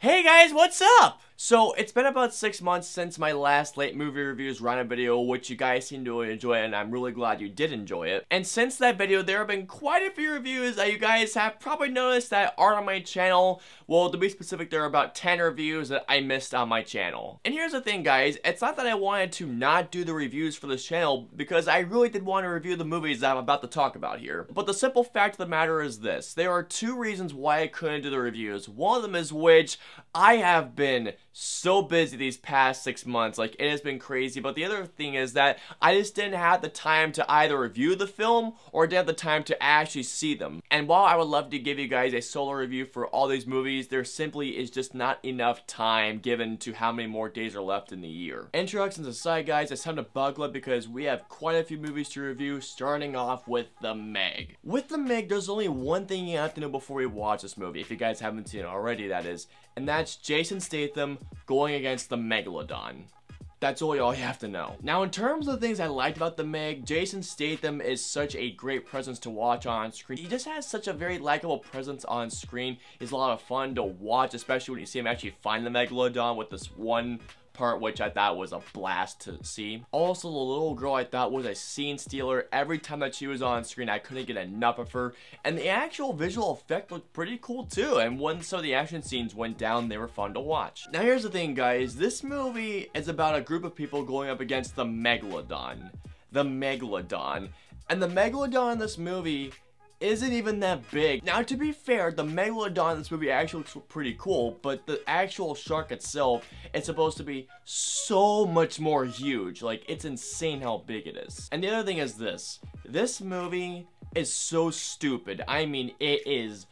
Hey guys, what's up? So, it's been about 6 months since my last late movie reviews Roundup video, which you guys seem to enjoy, and I'm really glad you did enjoy it. And since that video, there have been quite a few reviews that you guys have probably noticed that aren't on my channel. Well, to be specific, there are about 10 reviews that I missed on my channel. And here's the thing, guys, it's not that I wanted to not do the reviews for this channel, because I really did want to review the movies that I'm about to talk about here. But the simple fact of the matter is this: there are two reasons why I couldn't do the reviews. One of them is which I have been so busy these past 6 months, like it has been crazy. But the other thing is that I just didn't have the time to either review the film or didn't have the time to actually see them. And while I would love to give you guys a solo review for all these movies, there simply is just not enough time given to how many more days are left in the year. Introductions aside, guys, it's time to buckle up because we have quite a few movies to review, starting off with The Meg. With The Meg, there's only one thing you have to know before we watch this movie, if you guys haven't seen it already, that is, and that's Jason Statham going against the Megalodon. That's all you have to know. Now, in terms of the things I liked about The Meg, Jason Statham is such a great presence to watch on screen. He just has such a very likable presence on screen. He's a lot of fun to watch, especially when you see him actually find the Megalodon with this one part, which I thought was a blast to see. Also, the little girl I thought was a scene stealer. Every time that she was on screen, I couldn't get enough of her. And the actual visual effect looked pretty cool too. And when some of the action scenes went down, they were fun to watch. Now, here's the thing, guys. This movie is about a group of people going up against the Megalodon. The Megalodon. And the Megalodon in this movie isn't even that big. Now, to be fair, the Megalodon in this movie actually looks pretty cool, but the actual shark itself is supposed to be so much more huge. Like, it's insane how big it is. And the other thing is this movie is so stupid. I mean, it is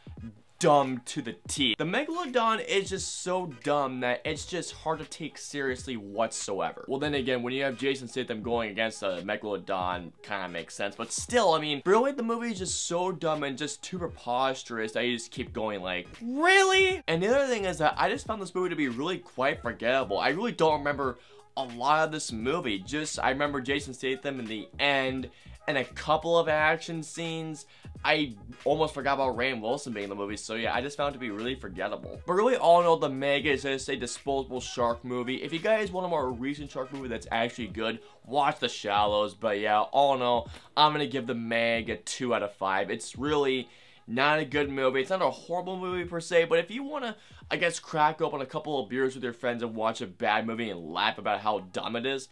dumb to the teeth. The Megalodon is just so dumb that it's just hard to take seriously whatsoever. Well, then again, when you have Jason Statham going against a Megalodon, kind of makes sense. But still, I mean, really, the movie is just so dumb and just too preposterous that you just keep going like, really? And the other thing is that I just found this movie to be really quite forgettable. I really don't remember a lot of this movie. Just, I remember Jason Statham in the end and a couple of action scenes. I almost forgot about Rainn Wilson being in the movie, so yeah, I just found it to be really forgettable. But really, all in all, The Meg is just a disposable shark movie. If you guys want a more recent shark movie that's actually good, watch The Shallows. But yeah, all in all, I'm gonna give The Meg a 2 out of 5. It's really not a good movie. It's not a horrible movie per se, but if you want to, I guess, crack open a couple of beers with your friends and watch a bad movie and laugh about how dumb it is,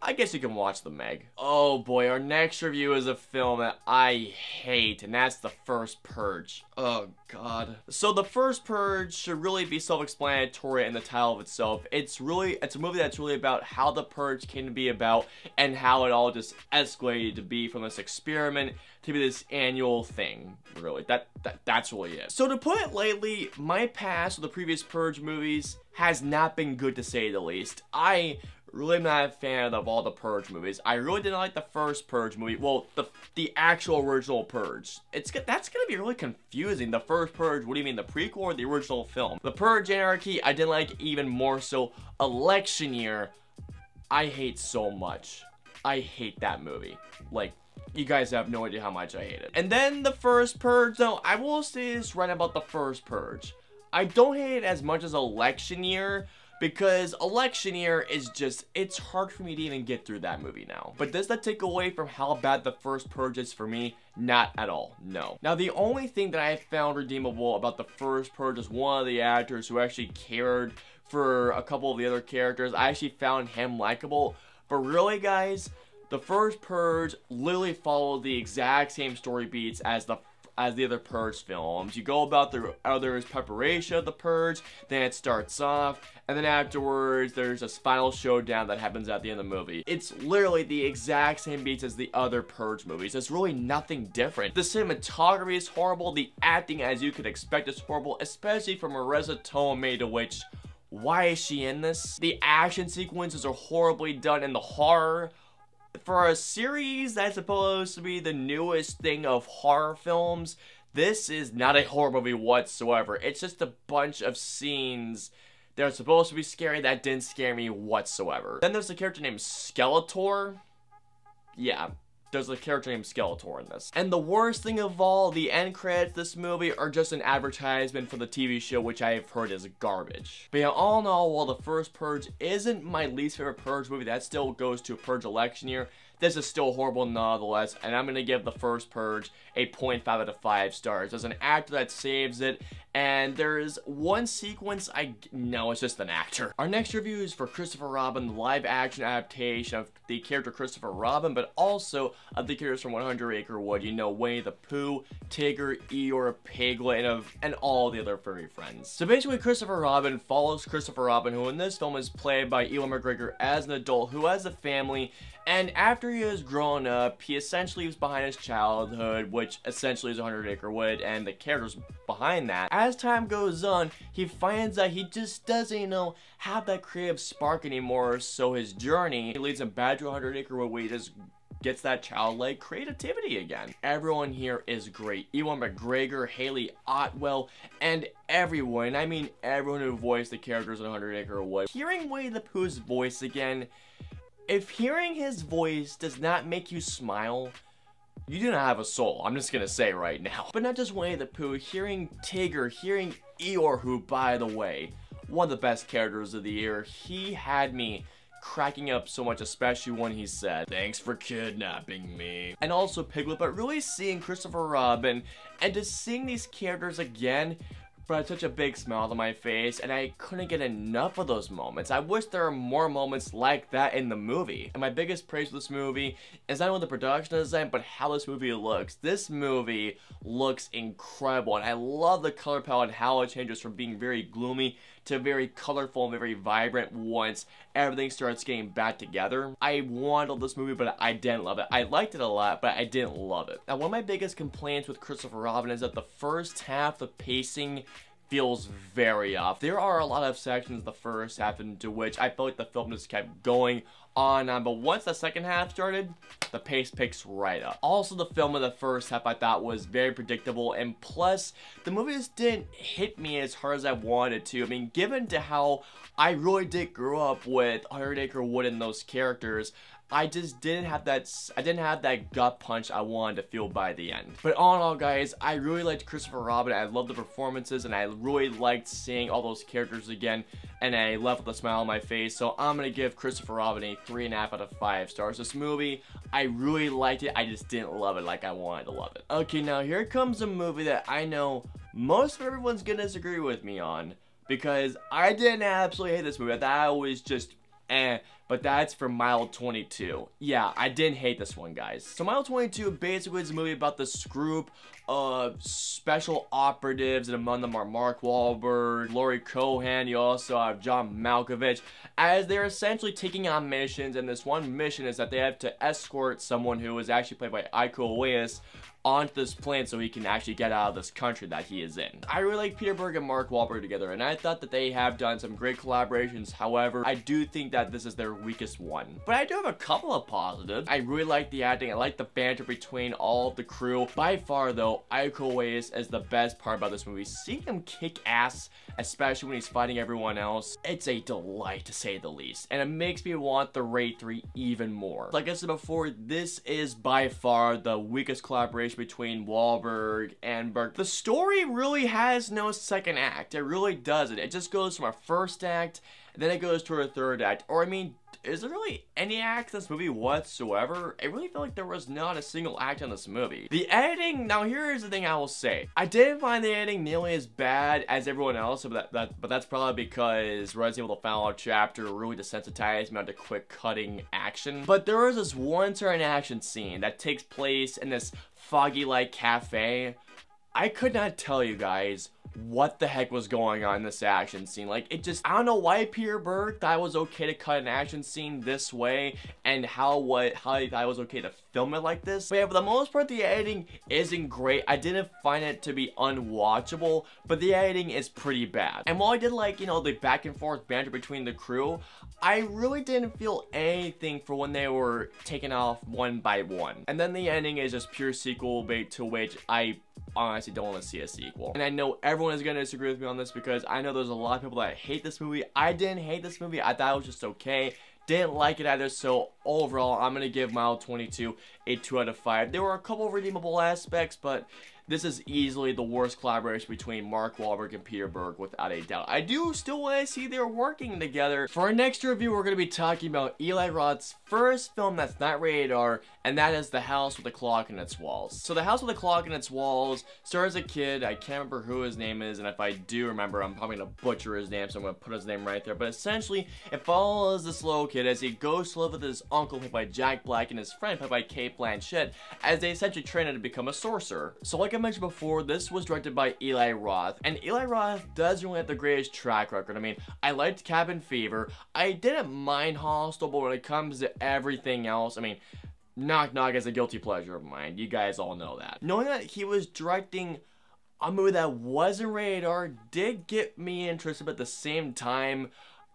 I guess you can watch The Meg. Oh boy, our next review is a film that I hate, and that's The First Purge. Oh god. So The First Purge should really be self-explanatory in the title of itself. It's a movie that's really about how the Purge came to be about and how it all just escalated to be from this experiment to be this annual thing, really. That's really it. So to put it lightly, my past with the previous Purge movies has not been good, to say the least. I really am not a fan of all the Purge movies. I really didn't like the first Purge movie. Well, the actual original Purge. That's gonna be really confusing. The first Purge, what do you mean, the prequel or the original film? The Purge Anarchy, I didn't like even more so. Election Year, I hate so much. I hate that movie. Like, you guys have no idea how much I hate it. And then The First Purge, though, I will say this right about The First Purge. I don't hate it as much as Election Year, because Election Year is just, it's hard for me to even get through that movie now. But does that take away from how bad The First Purge is for me? Not at all, no. Now, the only thing that I found redeemable about The First Purge is one of the actors who actually cared for a couple of the other characters. I actually found him likable. But really, guys, The First Purge literally followed the exact same story beats as the other Purge films. You go about the other's preparation of the Purge, then it starts off, and then afterwards there's a final showdown that happens at the end of the movie. It's literally the exact same beats as the other Purge movies. There's really nothing different. The cinematography is horrible, the acting, as you could expect, is horrible, especially from Marisa Tomei, which, why is she in this? The action sequences are horribly done, and the horror, for a series that's supposed to be the newest thing of horror films, this is not a horror movie whatsoever. It's just a bunch of scenes that are supposed to be scary that didn't scare me whatsoever. Then there's a character named Skeletor. Yeah, there's a character named Skeletor in this. And the worst thing of all, the end credits of this movie are just an advertisement for the TV show, which I've heard is garbage. But yeah, all in all, while The First Purge isn't my least favorite Purge movie, that still goes to a Purge election year, this is still horrible nonetheless, and I'm gonna give The First Purge a 0.5 out of 5 stars. There's an actor that saves it, and there's one sequence no, it's just an actor. Our next review is for Christopher Robin, the live-action adaptation of the character Christopher Robin, but also of the characters from 100 Acre Wood. You know, Winnie the Pooh, Tigger, Eeyore, Piglet, and all the other furry friends. So basically, Christopher Robin follows Christopher Robin, who in this film is played by Ewan McGregor as an adult who has a family, and after he has grown up, he essentially leaves behind his childhood, which essentially is 100 Acre Wood, and the characters behind that. As time goes on, he finds that he just doesn't, you know, have that creative spark anymore, so his journey leads him back to 100 Acre Wood, where he just gets that childlike creativity again. Everyone here is great. Ewan McGregor, Haley Otwell, and everyone, and I mean everyone who voiced the characters in 100 Acre Wood. Hearing Winnie the Pooh's voice again, if hearing his voice does not make you smile, you do not have a soul. I'm just gonna say right now. But not just Winnie the Pooh, hearing Tigger, hearing Eeyore, who, by the way, one of the best characters of the year, he had me cracking up so much, especially when he said, "Thanks for kidnapping me." And also Piglet, but really seeing Christopher Robin and just seeing these characters again brought such a big smile to my face, and I couldn't get enough of those moments. I wish there were more moments like that in the movie. And my biggest praise for this movie is not only the production design, but how this movie looks. This movie looks incredible, and I love the color palette and how it changes from being very gloomy to very colorful and very vibrant once everything starts getting back together. I wanted this movie, but I didn't love it. I liked it a lot, but I didn't love it. Now, one of my biggest complaints with Christopher Robin is that the first half, the pacing feels very off. There are a lot of sections the first half into which I felt like the film just kept going on and on, but once the second half started, the pace picks right up. Also, the film in the first half I thought was very predictable, and plus, the movie just didn't hit me as hard as I wanted to. I mean, given to how I really did grow up with 100 Acre Wood and those characters, I just didn't have that gut punch I wanted to feel by the end. But all in all, guys, I really liked Christopher Robin. I loved the performances, and I really liked seeing all those characters again, and I left with a smile on my face. So I'm gonna give Christopher Robin a 3.5 out of 5 stars. This movie, I really liked it. I just didn't love it like I wanted to love it. Okay, now here comes a movie that I know most of everyone's gonna disagree with me on, because I didn't absolutely hate this movie. I thought it was just but that's for Mile 22. Yeah, I didn't hate this one, guys. So Mile 22 basically is a movie about this group of special operatives, and among them are Mark Wahlberg, Laurie Cohan, you also have John Malkovich, as they're essentially taking on missions, and this one mission is that they have to escort someone who is actually played by Iko Uwais onto this plane so he can actually get out of this country that he is in. I really like Peter Berg and Mark Wahlberg together, and I thought that they have done some great collaborations. However, I do think that this is their weakest one. But I do have a couple of positives. I really like the acting. I like the banter between all of the crew. By far, though, Iko Uwais is the best part about this movie. Seeing him kick ass, especially when he's fighting everyone else, it's a delight to say the least. And it makes me want the Raid 3 even more. Like I said before, this is by far the weakest collaboration between Wahlberg and Berg. The story really has no second act. It really doesn't. It just goes from a first act, and then it goes to a third act. Or I mean, is there really any act in this movie whatsoever? I really feel like there was not a single act in this movie. The editing, now here's the thing I will say. I didn't find the editing nearly as bad as everyone else, but that's probably because Resident Evil: The Final Chapter really desensitized me onto quick cutting action. But there was this one certain action scene that takes place in this foggy-like cafe. I could not tell you guys what the heck was going on in this action scene. Like, it just, I don't know why Peter Berg thought it was okay to cut an action scene this way, and how he thought it was okay to film it like this. But yeah, for the most part, the editing isn't great. I didn't find it to be unwatchable, but the editing is pretty bad. And while I did like, you know, the back and forth banter between the crew, I really didn't feel anything for when they were taken off one by one. And then the ending is just pure sequel bait, to which I honestly don't want to see a sequel. And I know everyone is going to disagree with me on this, because I know there's a lot of people that hate this movie. I didn't hate this movie. I thought it was just okay. Didn't like it either, so overall, I'm going to give Mile 22 a 2 out of 5. There were a couple of redeemable aspects, but this is easily the worst collaboration between Mark Wahlberg and Peter Berg, without a doubt. I do still want to see they're working together. For our next review, we're going to be talking about Eli Roth's first film that's not rated R, and that is The House with a Clock in Its Walls. So The House with a Clock in Its Walls stars a kid. I can't remember who his name is, and if I do remember, I'm probably going to butcher his name, so I'm going to put his name right there. But essentially, it follows this little kid as he goes to live with his uncle, played by Jack Black, and his friend, played by Cate Blanchett, as they essentially train him to become a sorcerer. So like I mentioned before, this was directed by Eli Roth, and Eli Roth doesn't really have the greatest track record. I mean, I liked Cabin Fever, I didn't mind Hostel, but when it comes to everything else, I mean, Knock Knock is a guilty pleasure of mine. You guys all know that. Knowing that he was directing a movie that wasn't rated R did get me interested, but at the same time,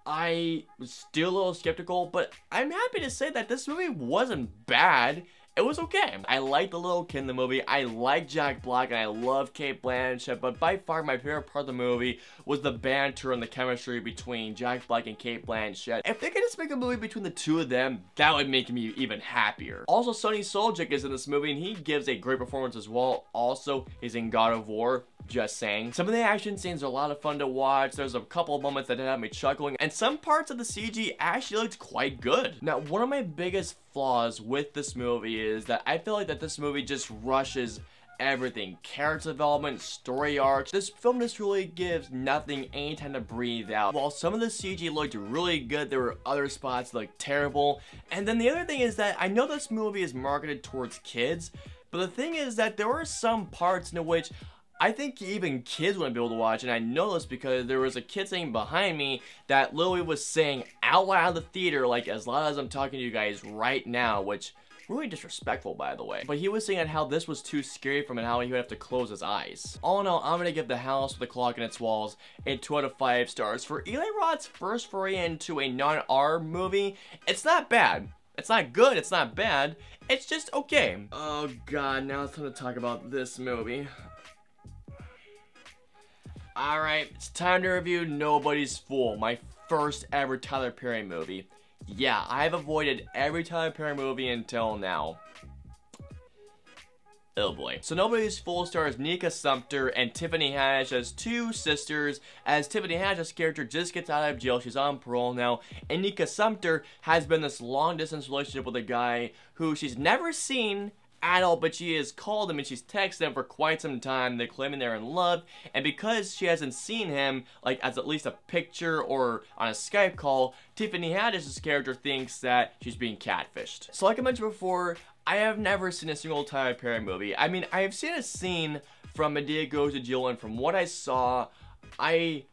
I was still a little skeptical, but I'm happy to say that this movie wasn't bad. It was okay. I liked the little kid in the movie, I liked Jack Black, and I love Cate Blanchett, but by far my favorite part of the movie was the banter and the chemistry between Jack Black and Cate Blanchett. If they could just make a movie between the two of them, that would make me even happier. Also, Sonny Soljic is in this movie, and he gives a great performance as well. Also, he's in God of War. Just saying. Some of the action scenes are a lot of fun to watch. There's a couple of moments that had me chuckling, and some parts of the CG actually looked quite good. Now, one of my biggest flaws with this movie is that I feel like that this movie just rushes everything. Character development, story arcs. This film just really gives nothing any time to breathe out. While some of the CG looked really good, there were other spots that looked terrible. And then the other thing is that I know this movie is marketed towards kids, but the thing is that there were some parts in which I think even kids wouldn't be able to watch, and I know this because there was a kid sitting behind me that literally was saying out loud in the theater, like as loud as I'm talking to you guys right now, which really disrespectful, by the way. But he was saying how this was too scary for him and how he would have to close his eyes. All in all, I'm gonna give The House with a Clock in Its Walls a 2 out of 5 stars. For Eli Roth's first foray into a non-R movie, it's not bad. It's not good, it's not bad, it's just okay. Oh god, now it's time to talk about this movie. Alright, it's time to review Nobody's Fool, my first ever Tyler Perry movie. Yeah, I've avoided every Tyler Perry movie until now. Oh boy. So Nobody's Fool stars Nika Sumpter and Tiffany Haddish as two sisters, as Tiffany Haddish's character just gets out of jail. She's on parole now, and Nika Sumpter has been this long distance relationship with a guy who she's never seen at all, but she has called him and she's texted him for quite some time. They're claiming they're in love, and because she hasn't seen him, like as at least a picture or on a Skype call, Tiffany Haddish's character thinks that she's being catfished. So like I mentioned before, I have never seen a single Tyler Perry movie. I mean, I have seen a scene from Medea Goes to Jail, and from what I saw, I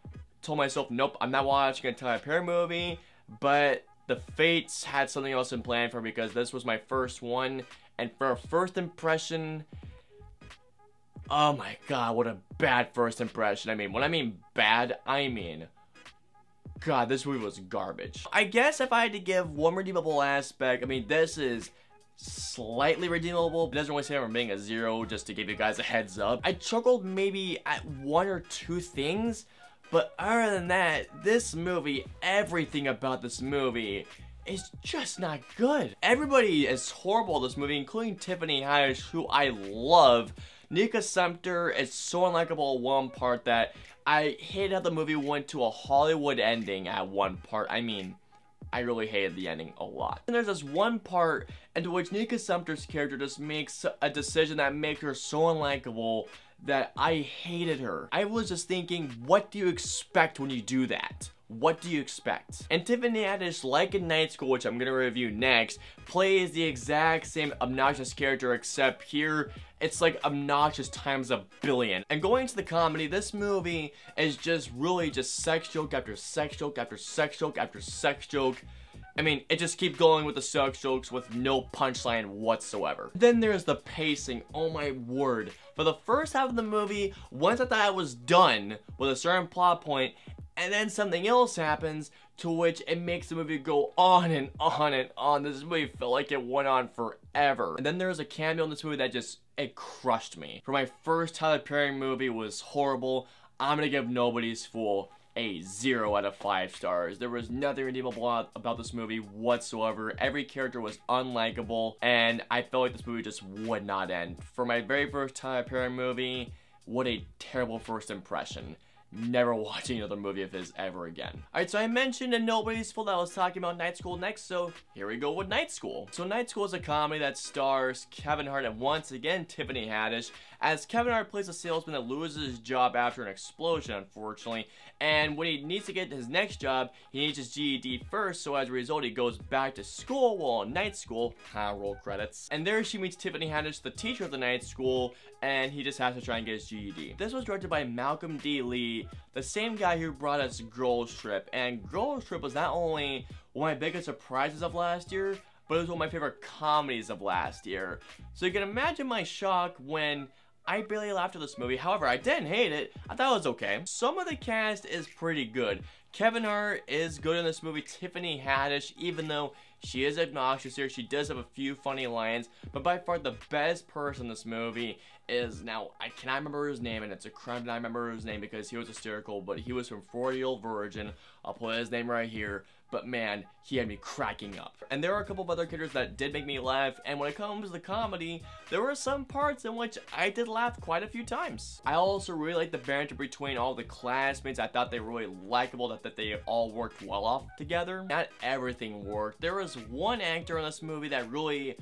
told myself, nope, I'm not watching a Tyler Perry movie, but the fates had something else in plan for me because this was my first one. And for a first impression, oh my god, what a bad first impression. I mean, when I mean bad, I mean, god, this movie was garbage. I guess if I had to give one redeemable aspect, I mean, this is slightly redeemable. It doesn't really say I'm being a 0, just to give you guys a heads up. I chuckled maybe at 1 or 2 things, but other than that, this movie, everything about this movie is just not good. Everybody is horrible in this movie, including Tiffany Haddish, who I love. Nika Sumpter is so unlikable at one part that I hated how the movie went to a Hollywood ending at one part. I mean, I really hated the ending a lot. And there's this one part into which Nika Sumpter's character just makes a decision that makes her so unlikable that I hated her. I was just thinking, what do you expect when you do that? What do you expect? And Tiffany Haddish, like in Night School, which I'm gonna review next, plays the exact same obnoxious character, except here it's like obnoxious times a billion. And going to the comedy, this movie is just really just sex joke after sex joke after sex joke after sex joke. I mean, it just keeps going with the sex jokes with no punchline whatsoever. Then there's the pacing, oh my word. For the first half of the movie, once I thought I was done with a certain plot point, and then something else happens to which it makes the movie go on and on and on. This movie felt like it went on forever. And then there's a cameo in this movie that just, it crushed me. For my first Tyler Perry movie was horrible. I'm gonna give Nobody's Fool a 0 out of 5 stars. There was nothing redeemable about this movie whatsoever. Every character was unlikable, and I felt like this movie just would not end. For my very first time appearing movie, what a terrible first impression. Never watching another movie of his ever again. Alright, so I mentioned in Nobody's Fault that I was talking about Night School next, so here we go with Night School. So Night School is a comedy that stars Kevin Hart and once again Tiffany Haddish, as Kevin Hart plays a salesman that loses his job after an explosion, unfortunately, and when he needs to get his next job, he needs his GED first, so as a result he goes back to school while in night school, roll credits, and there she meets Tiffany Haddish, the teacher of the night school, and he just has to try and get his GED. This was directed by Malcolm D. Lee, the same guy who brought us Girls Trip, and Girls Trip was not only one of my biggest surprises of last year, but it was one of my favorite comedies of last year. So you can imagine my shock when I barely laughed at this movie. However, I didn't hate it. I thought it was okay. Some of the cast is pretty good. Kevin Hart is good in this movie. Tiffany Haddish, even though she is obnoxious here, she does have a few funny lines, but by far the best person in this movie is, now, I cannot remember his name, and it's a crime that I remember his name because he was hysterical, but he was from 40-Year-Old Virgin. I'll put his name right here, but man, he had me cracking up. And there are a couple of other characters that did make me laugh, and when it comes to the comedy, there were some parts in which I did laugh quite a few times. I also really liked the banter between all the classmates. I thought they were really likable, that they all worked well off together. Not everything worked. There was one actor in this movie that really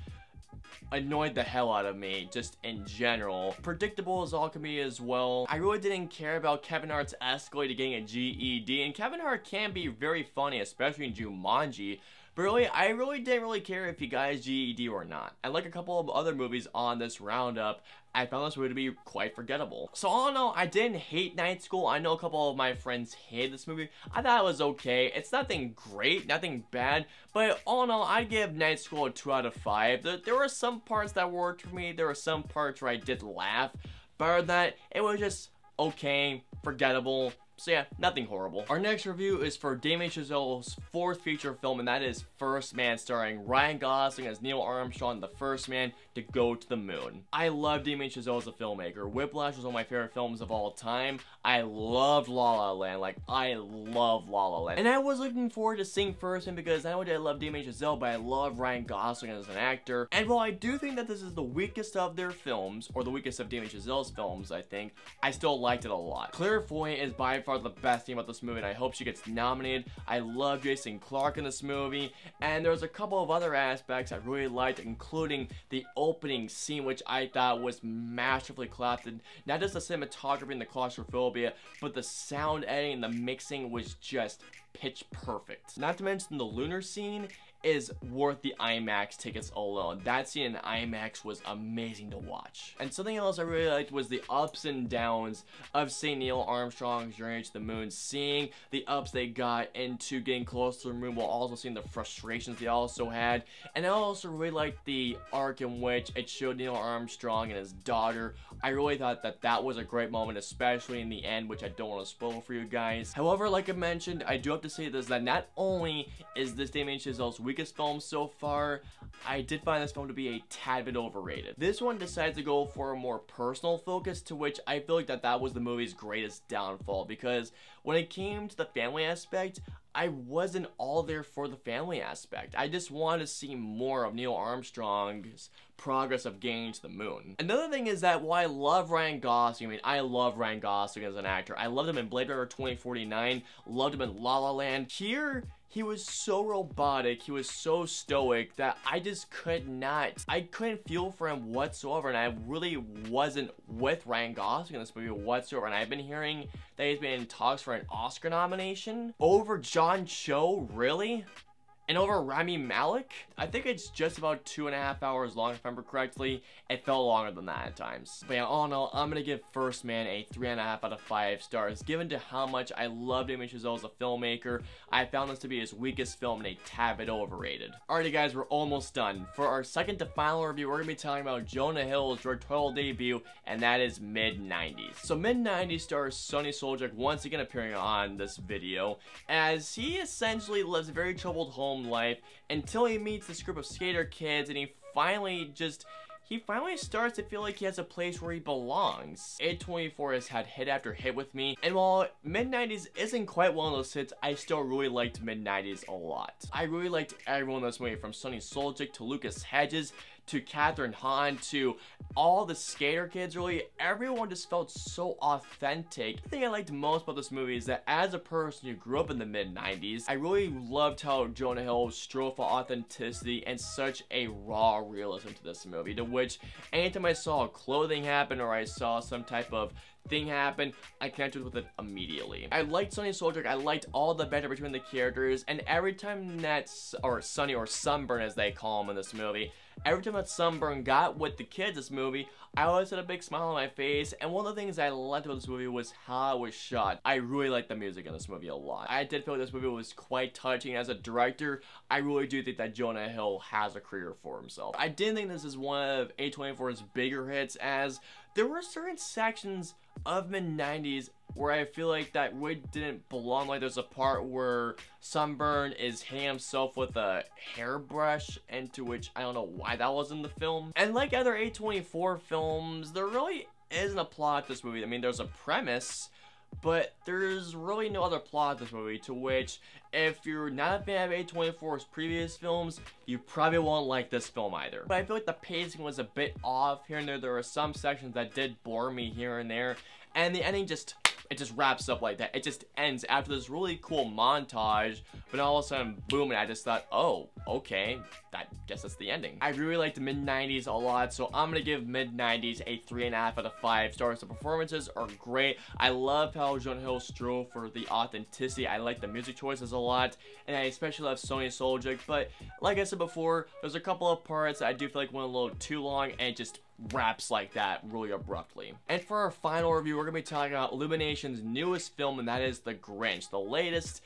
annoyed the hell out of me, just in general. Predictable as all can be as well. I really didn't care about Kevin Hart's escalated getting a GED, and Kevin Hart can be very funny, especially in Jumanji. But really, I really didn't care if he got his GED or not. And like a couple of other movies on this roundup, I found this movie to be quite forgettable. So all in all, I didn't hate Night School. I know a couple of my friends hated this movie. I thought it was okay. It's nothing great, nothing bad, but all in all, I'd give Night School a 2 out of 5. There were some parts that worked for me. There were some parts where I did laugh. But other than that, it was just okay, forgettable. So yeah, nothing horrible. Our next review is for Damien Chazelle's 4th feature film, and that is First Man, starring Ryan Gosling as Neil Armstrong, the first man to go to the moon. I love Damien Chazelle as a filmmaker. Whiplash was one of my favorite films of all time. I loved La La Land. Like, I love La La Land. And I was looking forward to seeing First Man because not only did I love Damien Chazelle, but I love Ryan Gosling as an actor. And while I do think that this is the weakest of their films, or the weakest of Damien Chazelle's films, I think, I still liked it a lot. Clairvoyant is by far the best thing about this movie, and I hope she gets nominated. I love Jason Clarke in this movie, and there's a couple of other aspects I really liked, including the opening scene, which I thought was masterfully crafted. Not just the cinematography and the claustrophobia, but the sound editing and the mixing was just pitch perfect. Not to mention the lunar scene is worth the IMAX tickets alone. That scene in IMAX was amazing to watch. And something else I really liked was the ups and downs of St. Neil Armstrong's journey to the moon. Seeing the ups they got into getting close to the moon while also seeing the frustrations they also had. And I also really liked the arc in which it showed Neil Armstrong and his daughter. I really thought that that was a great moment, especially in the end, which I don't want to spoil for you guys. However, like I mentioned, I do have to say this, that not only is this Damien Chazelle's weakest film so far, I did find this film to be a tad bit overrated. This one decides to go for a more personal focus, to which I feel like that was the movie's greatest downfall, because when it came to the family aspect, I wasn't all there for the family aspect. I just wanted to see more of Neil Armstrong's progress of getting to the moon. Another thing is that while I love Ryan Gosling, I love Ryan Gosling as an actor. I loved him in Blade Runner 2049, loved him in La La Land. Here, he was so robotic, he was so stoic that I just couldn't feel for him whatsoever, and I really wasn't with Ryan Gosling in this movie whatsoever. And I've been hearing that he's been in talks for an Oscar nomination over John Cho, really? And over Rami Malek? I think it's just about 2.5 hours long, if I remember correctly. It felt longer than that at times. But yeah, all in all, I'm gonna give First Man a 3.5 out of 5 stars. Given to how much I love Damien Chazelle as a filmmaker, I found this to be his weakest film and a tad bit overrated. Alrighty guys, we're almost done. For our second to final review, we're gonna be talking about Jonah Hill's directorial debut, and that is Mid-90s. So Mid-90s stars Sonny Soljack once again appearing on this video, as he essentially lives a very troubled home life until he meets this group of skater kids, and he finally he finally starts to feel like he has a place where he belongs. A24 has had hit after hit with me, and while mid-90s isn't quite one of those hits, I still really liked mid-90s a lot. I really liked everyone in this movie, from Sonny Soljic to Lucas Hedges to Catherine Hahn to all the skater kids. Really, everyone just felt so authentic. The thing I liked most about this movie is that as a person who grew up in the mid-90s, I really loved how Jonah Hill strove for authenticity and such a raw realism to this movie, to which anytime I saw clothing happen or I saw some type of thing happen, I connected with it immediately. I liked Sonny Soldier, I liked all the banter between the characters, and every time that, Sonny, or Sunburn as they call him in this movie, every time that Sunburn got with the kids in this movie, I always had a big smile on my face, and one of the things I liked about this movie was how it was shot. I really liked the music in this movie a lot. I did feel like this movie was quite touching. As a director, I really do think that Jonah Hill has a career for himself. I didn't think this is one of A24's bigger hits, as there were certain sections of mid-90s where I feel like that really didn't belong. Like, there's a part where Sunburn is hitting himself with a hairbrush, and to which I don't know why that was in the film. And like other A24 films, there really isn't a plot to this movie. I mean, there's a premise, but there's really no other plot to this movie, to which, if you're not a fan of A24's previous films, you probably won't like this film either. But I feel like the pacing was a bit off here and there. There were some sections that did bore me here and there, and the ending just wraps up like that. It just ends after this really cool montage, but all of a sudden, boom, and I just thought, oh, okay, guess that's the ending. I really liked the mid-90s a lot, so I'm gonna give mid-90s a 3.5 out of 5 stars. The performances are great. I love how Jonah Hill strove for the authenticity. I like the music choices a lot, and I especially love Sonny Soljic, but like I said before, there's a couple of parts that I do feel like went a little too long, and it just wraps like that really abruptly. And for our final review, we're gonna be talking about Illumination's newest film, and that is The Grinch, the latest.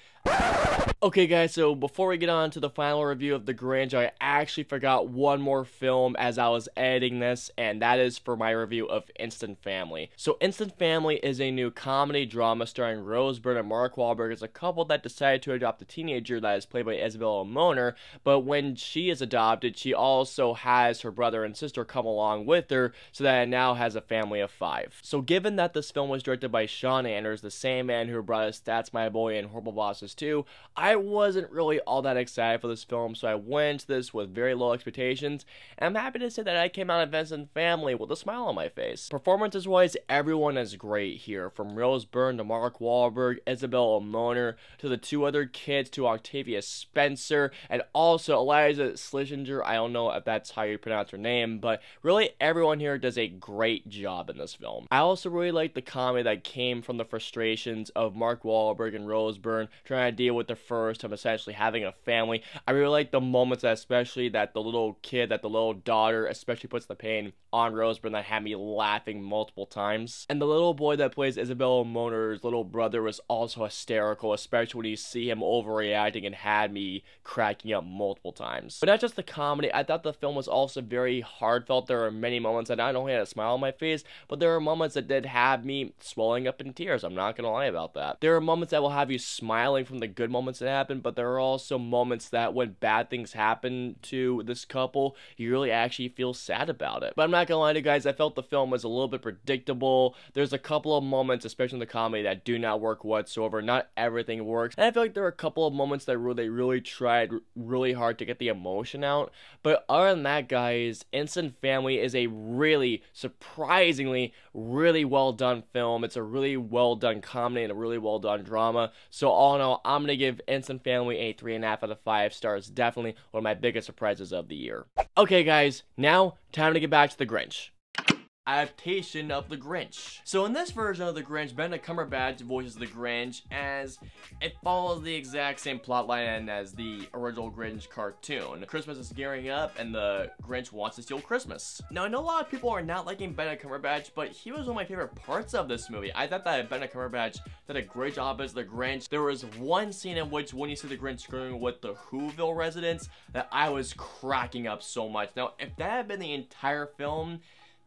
Okay guys, so before we get on to the final review of The Grinch, I actually forgot one more film as I was editing this, and that is for my review of Instant Family. So Instant Family is a new comedy drama starring Rose Byrne and Mark Wahlberg as a couple that decided to adopt a teenager that is played by Isabella Moner, but when she is adopted, she also has her brother and sister come along with her, so that it now has a family of 5. So given that this film was directed by Sean Anders, the same man who brought us That's My Boy and Horrible Bosses 2, I wasn't really all that excited for this film, so I went into this with very low expectations, and I'm happy to say that I came out of Instant Family with a smile on my face. Performances wise, everyone is great here, from Rose Byrne to Mark Wahlberg, Isabella Moner, to the 2 other kids, to Octavia Spencer, and also Eliza Schlesinger. I don't know if that's how you pronounce her name, but really everyone here does a great job in this film. I also really like the comedy that came from the frustrations of Mark Wahlberg and Rose Byrne trying to deal with the first of essentially having a family. I really like the moments that, especially that the little kid, that the little daughter especially puts the pain on Rose Byrne, that had me laughing multiple times. And the little boy that plays Isabella Moner's little brother was also hysterical, especially when you see him overreacting, and had me cracking up multiple times. But not just the comedy, I thought the film was also very heartfelt. There are many moments that not only had a smile on my face, but there are moments that did have me swelling up in tears. I'm not gonna lie about that. There are moments that will have you smiling from the good moments that happen, but there are also moments that when bad things happen to this couple, you really actually feel sad about it. But I'm not gonna lie to you guys, I felt the film was a little bit predictable. There's a couple of moments, especially in the comedy, that do not work whatsoever. Not everything works, and I feel like there are a couple of moments that they really tried really hard to get the emotion out. But other than that, guys, Instant Family is a really, surprisingly, really well done film. It's a really well done comedy and a really well done drama. So all in all, I'm gonna give Instant Family a 3.5 out of 5 stars. Definitely one of my biggest surprises of the year. Okay guys, now time to get back to The Grinch. Adaptation of The Grinch. So in this version of The Grinch, Benedict Cumberbatch voices the Grinch, as it follows the exact same plotline as the original Grinch cartoon. Christmas is gearing up, and the Grinch wants to steal Christmas. Now, I know a lot of people are not liking Benedict Cumberbatch, but he was one of my favorite parts of this movie. I thought that Benedict Cumberbatch did a great job as the Grinch. There was one scene in which, when you see the Grinch screwing with the Whoville residents, that I was cracking up so much. Now, if that had been the entire film,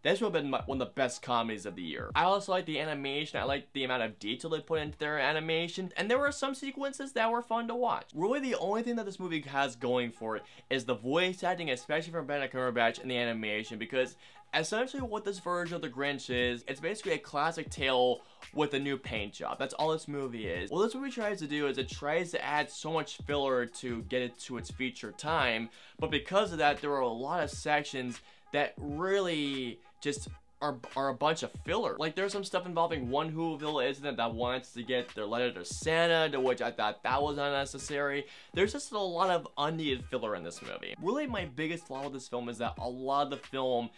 this would have been one of the best comedies of the year. I also like the animation. I like the amount of detail they put into their animation. And there were some sequences that were fun to watch. Really, the only thing that this movie has going for it is the voice acting, especially from Benedict Cumberbatch, and the animation. Because essentially what this version of The Grinch is, it's basically a classic tale with a new paint job. That's all this movie is. What this movie tries to do is it tries to add so much filler to get it to its feature time. But because of that, there are a lot of sections that really just are a bunch of filler. Like, there's some stuff involving one Whoville incident that wants to get their letter to Santa, to which I thought that was unnecessary. There's just a lot of unneeded filler in this movie. Really, my biggest flaw with this film is that a lot of the film,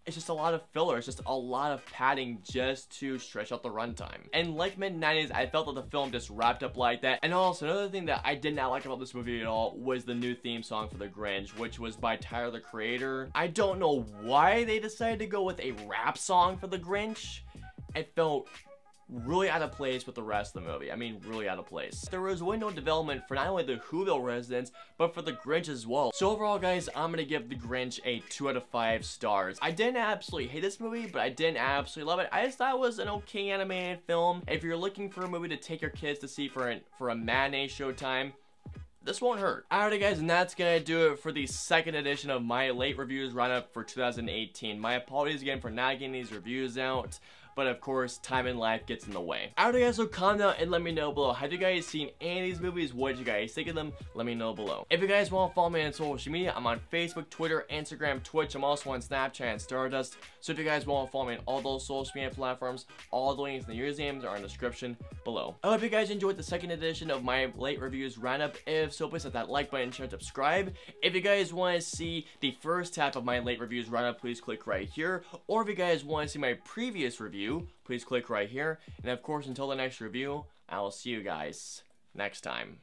it's just a lot of filler. It's just a lot of padding just to stretch out the runtime. And like mid-90s, I felt that the film just wrapped up like that. And also, another thing that I did not like about this movie at all was the new theme song for The Grinch, which was by Tyler, the Creator. I don't know why they decided to go with a rap song for The Grinch. It felt really out of place with the rest of the movie. I mean, really out of place. There was really no development for not only the Whoville residents, but for the Grinch as well. So overall, guys, I'm gonna give the Grinch a 2 out of 5 stars. I didn't absolutely hate this movie, but I didn't absolutely love it. I just thought it was an okay animated film. If you're looking for a movie to take your kids to see for a matinee showtime, this won't hurt. Alrighty, guys, and that's gonna do it for the second edition of my late reviews roundup for 2018. My apologies again for not getting these reviews out, but of course, time in life gets in the way. Alright, guys, so comment down and let me know below. Have you guys seen any of these movies? What did you guys think of them? Let me know below. If you guys want to follow me on social media, I'm on Facebook, Twitter, Instagram, Twitch. I'm also on Snapchat and Stardust. So if you guys want to follow me on all those social media platforms, all the links and the usernames are in the description below. I hope you guys enjoyed the second edition of my late reviews roundup. If so, please hit that like button, share, and subscribe. If you guys want to see the first half of my late reviews roundup, please click right here. Or if you guys want to see my previous review, please click right here. And of course, until the next review, I will see you guys next time.